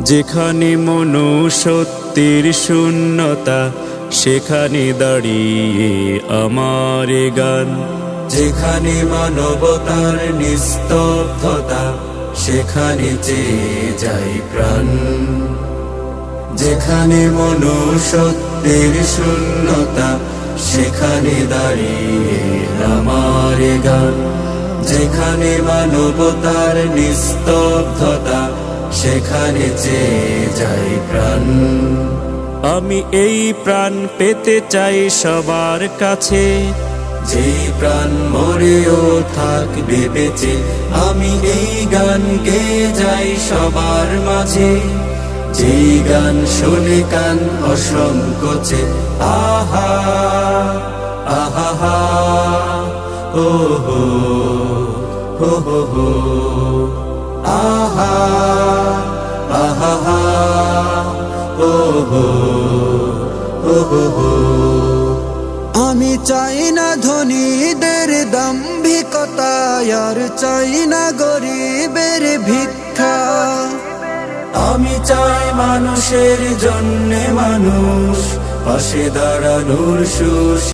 যেখানে মনুষ্যত্বের শূন্যতা সেখানে দাঁড়িয়ে আমার গান। যেখানে মানবতার নিস্তব্ধতা সেখানে চেয়ে যাই প্রাণ। যেখানে মনুষ্যত্বের শূন্যতা সেখানে দাঁড়িয়ে আমার গান। যেখানে মানবতার নিস্তব্ধতা সেখানে চেয়ে যাই প্রাণ। আমি এই প্রাণ পেতে চাই সবার কাছে, যেই প্রাণ মরেও থাকবে বেঁচে। আমি এই গান গেয়ে যাই সবার মাঝে, যেই গান শুনে কান অসংকোচে। আহা আহা ও হো হো হো হো, আহা আহা ও হো হো হো হো। আমি চাই না ধনীদের দাম্ভিকতা, আর চাই না গরিবের ভিক্ষা। আমি চাই মানুষের জন্যে মানুষ, পাশে দাঁড়ানোর সুশ